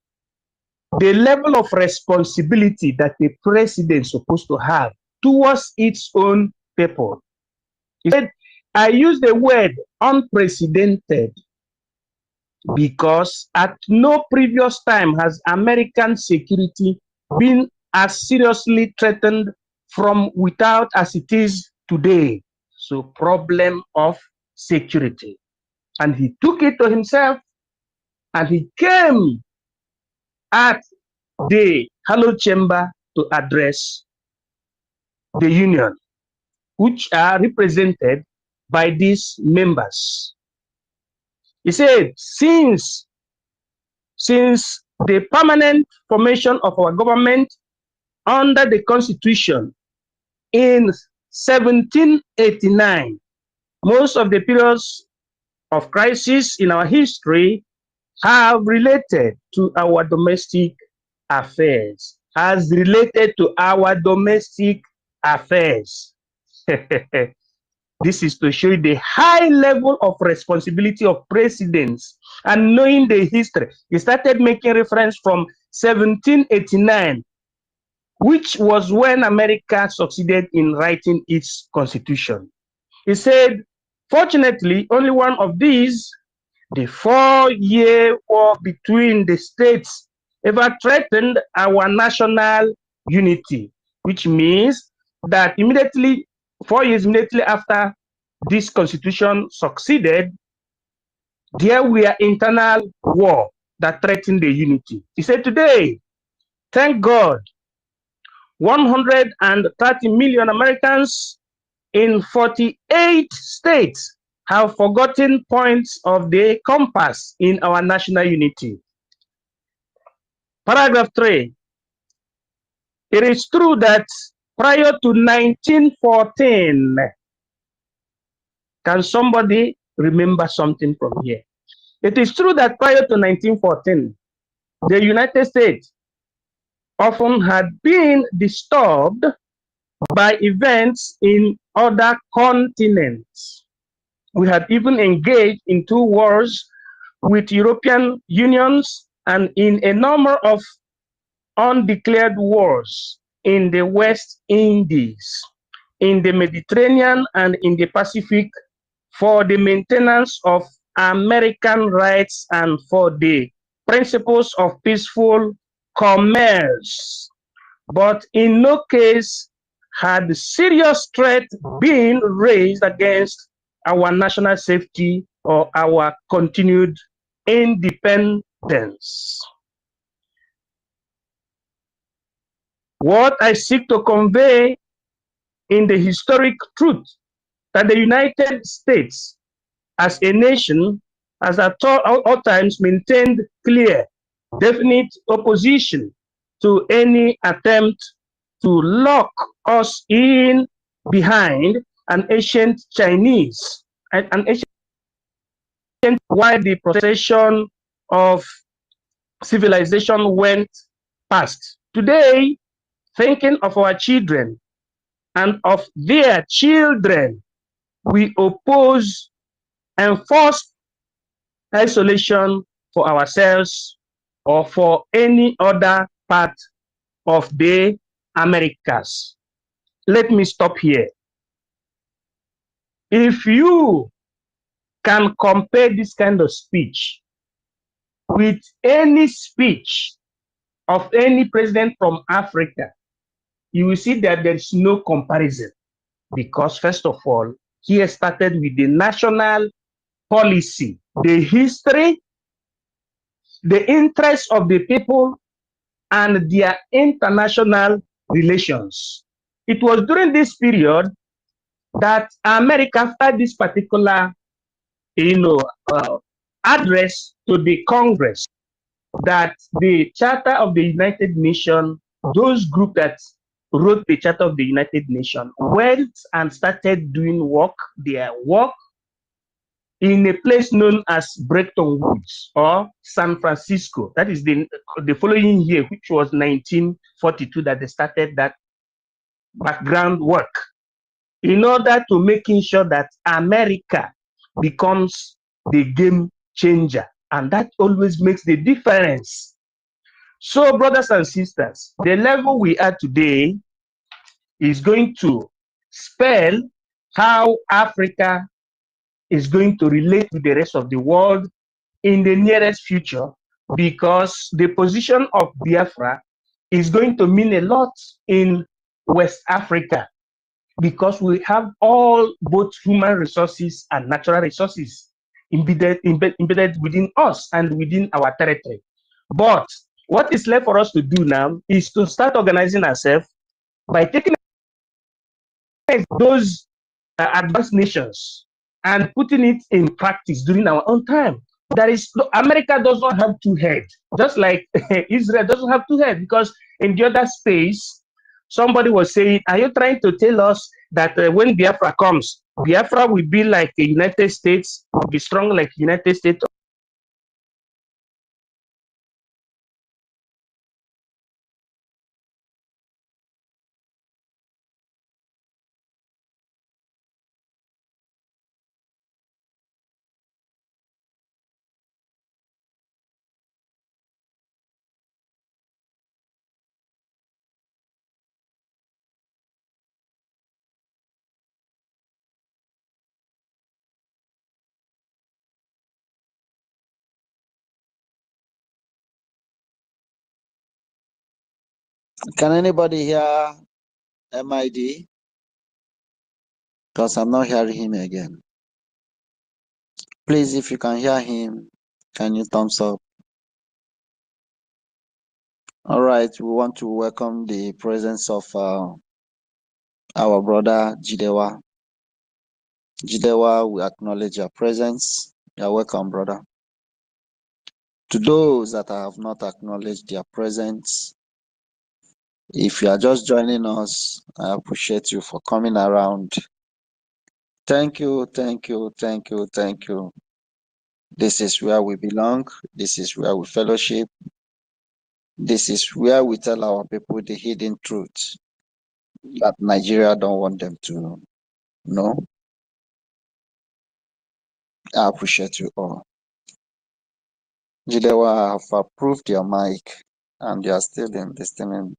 the level of responsibility that the president is supposed to have towards its own people. He said, I use the word unprecedented because at no previous time has American security been as seriously threatened from without as it is today. So, problem of security. And he took it to himself and he came at the hallowed chamber to address the union, which are represented by these members. He said, since the permanent formation of our government under the Constitution in 1789, most of the periods of crisis in our history have related to our domestic affairs, has related to our domestic affairs. This is to show you the high level of responsibility of presidents and knowing the history. He started making reference from 1789, which was when America succeeded in writing its constitution. He said, fortunately, only one of these, the 4-year war between the states, ever threatened our national unity, which means that immediately 4 years immediately after this constitution succeeded, there were internal war that threatened the unity. He said, today, thank God, 130 million Americans in 48 states have forgotten points of the compass in our national unity. Paragraph 3. It is true that prior to 1914, can somebody remember something from here? It is true that prior to 1914, the United States often had been disturbed by events in other continents. We had even engaged in 2 wars with European unions and in a number of undeclared wars in the West Indies, in the Mediterranean and in the Pacific for the maintenance of American rights and for the principles of peaceful commerce. But in no case had serious threat been raised against our national safety or our continued independence. What I seek to convey in the historic truth that the United States as a nation has at all times maintained clear, definite opposition to any attempt to lock us in behind an ancient Chinese, an ancient while the procession of civilization went past. Today, thinking of our children and of their children, we oppose enforced isolation for ourselves or for any other part of the Americas. Let me stop here. If you can compare this kind of speech with any speech of any president from Africa, you will see that there is no comparison. Because first of all, he started with the national policy, the history, the interests of the people, and their international relations. It was during this period that America had this particular, address to the Congress, that the Charter of the United Nations, those groups that wrote the Charter of the United Nations, went and started doing their work in a place known as Bretton Woods or San Francisco. That is the following year, which was 1942, that they started that background work in order to making sure that America becomes the game changer. And that always makes the difference. So, brothers and sisters, the level we are today is going to spell how Africa is going to relate with the rest of the world in the nearest future, because the position of Biafra is going to mean a lot in West Africa, because we have all both human resources and natural resources embedded within us and within our territory. But what is left for us to do now is to start organizing ourselves by taking those advanced nations and putting it in practice during our own time. America does not have 2 heads, just like Israel doesn't have 2 heads, because in the other space, somebody was saying, are you trying to tell us that when Biafra comes, Biafra will be like the United States, will be strong like the United States?
Can anybody hear MID? Because I'm not hearing him again. Please, if you can hear him, can you thumbs up? All right, we want to welcome the presence of our brother Jidewa. Jidewa, we acknowledge your presence. You're welcome, brother. To those that I have not acknowledged their presence, if you are just joining us, I appreciate you for coming around. Thank you, thank you, thank you, thank you. This is where we belong. This is where we fellowship. This is where we tell our people the hidden truth that Nigeria don't want them to know. I appreciate you all. Jidewa, I have approved your mic and you are still in the listening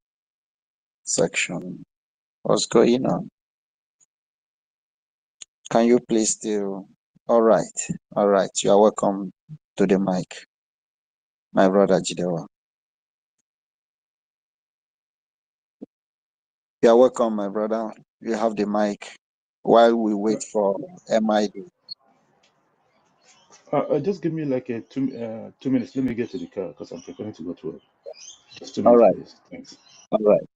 section. What's going on? Can you please still? All right. You are welcome to the mic, my brother Jidewa. You are welcome, my brother. You have the mic while we wait for MID.
Just give me like a 2 minutes. Let me get to the car because I'm preparing to go to work. Just 2
All
minutes,
right.
please. Thanks.
All right.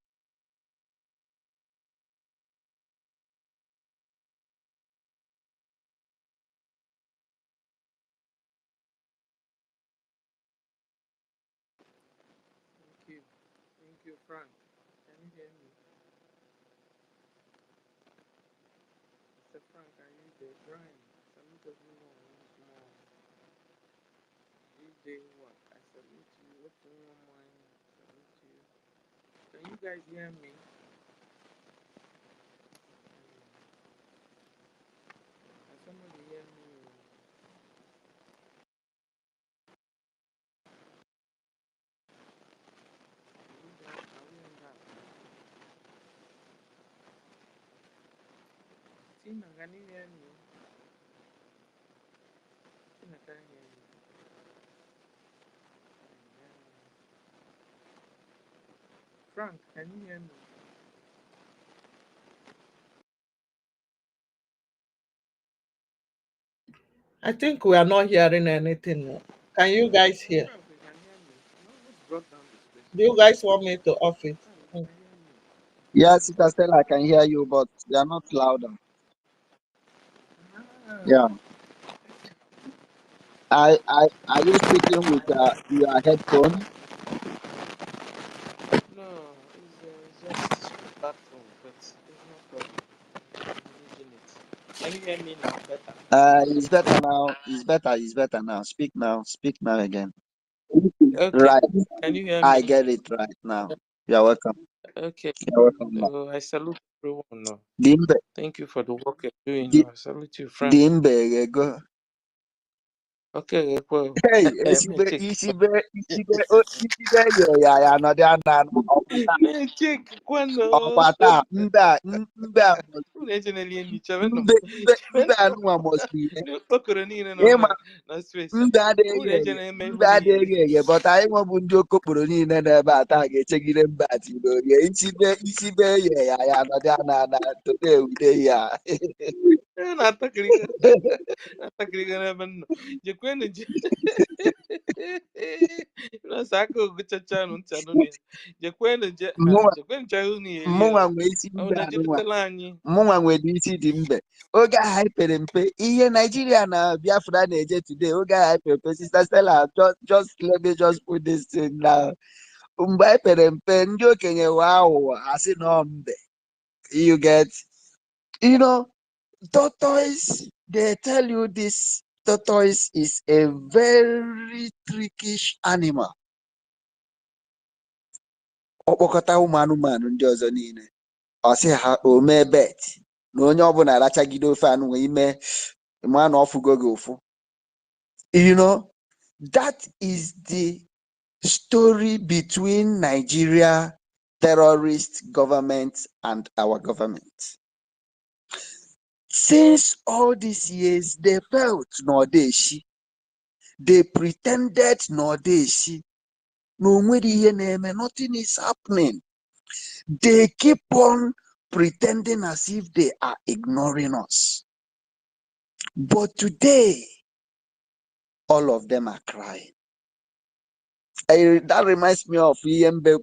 Thank you, Frank. Can you hear me? Mr. Frank, are you there? Brian, salute everyone once more. DJ, what? I salute you. Open one mind. Salute you. Can you guys hear me? Can somebody hear me? Are we on that? Tina, can you hear me? Tina, can you hear me? Frank, can you hear me?
I think we are not hearing anything. Can you guys hear?
Frank, we can hear me. No, what's brought down this place?
Do you guys want me to off it?
We can hear me.
Yes, Sister Stella, I can hear you, but you are not louder.
Ah,
Yeah. Are you speaking with your headphone?
no, it's just platform, but it's no problem. I'm using it. Can you hear me now better?
It's better now. It's better now. Speak now. Speak now again.
Okay.
Right.
Can you hear
I
me?
get it right now. You're welcome.
Okay.
You're welcome now.
So I salute everyone now.
Dimbe,
Thank you for the work you're doing
di-
now. I salute you, Frank.
dimbe, go.
Okay, well,
Hey,
me check.
ya no dia na
Me check. Kwano.
opata mbe
Originally, any
mbe
chaven.
anu amosi.
Okoro niile nọ na space a.
Mbe adịghị
Unu eje na-eme
mbe
ihu niile.
adịghị eghe but anyị nwebụ ndị okokporo niile n'ebe a taa ga-echegide mbe atidorie isi be ye ya nọdị na tode ude ya
Na-atakịrịga n'ebe m nọ. Jekwenụ je. Nọọsụ aka oguchacha nụ ntị anụ na ya. Jekwenụ je. Jekwenụ cha ihu na ya eri
mụnwa
ya.
nwee isi
Ọ
mbe anụnwa
na-ejedetela anyị.
mụnwa nwere isi dị mbe oge ahụ anyị pere mpe ihe Naijiria na Biafra na-eje today oge ahụ anyị pere mpe Sister Stella just let me just put this thing now. Mgbe anyị pere mpe ndị okenye wee aghụghọ asị nọ mbe you get tortoise they tell you this tortoise is a very trickish animal. Ọkpọkọta ụmụ anụmanụ ndị ọzọ niile ọ sị ha omee bet na onye ọbụla arachagide ofe anụnwa ime ma na ọfụgo gị ụfụ. That is the story between Nigeria terrorist government and our government. Since all these years they felt n'ọdeshi, they pretended n'ọdeshi, no nwere ihe na-eme, nothing is happening. They keep on pretending as if they are ignoring us. But today, all of them are crying. That reminds me of ihe mbe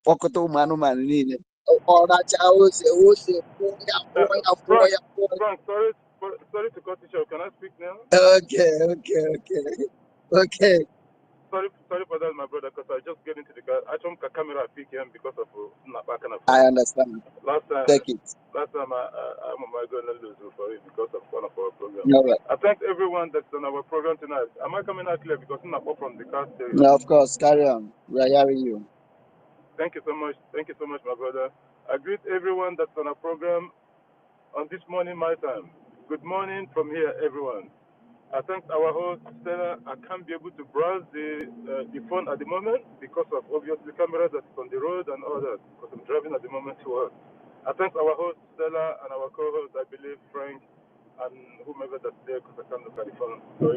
kpọkọta ụmụ niile. Ọracha ose
Frank, sorry. sorry to cut you short. Can I speak now?
Okay.
Sorry for that, my brother, because I just get into the car. I don't camera PKM because of back and
I understand.
Last time
Take it.
I'm going to lose for it because of one of our programs.
All right.
I thank everyone that's on our program tonight. Am I coming out clear? Because I'm not from the car stereo.
No, of course. Carry on. We are hearing you.
Thank you so much. Thank you so much, my brother. I greet everyone that's on our program on this morning, my time. Good morning from here, everyone. I thank our host, Stella. I can't be able to browse the phone at the moment because of obviously camera that's on the road and all that, because I'm driving at the moment to work. I thank our host, Stella, and our co-host, I believe, Frank, and whomever that's there, because I can't look at the phone. So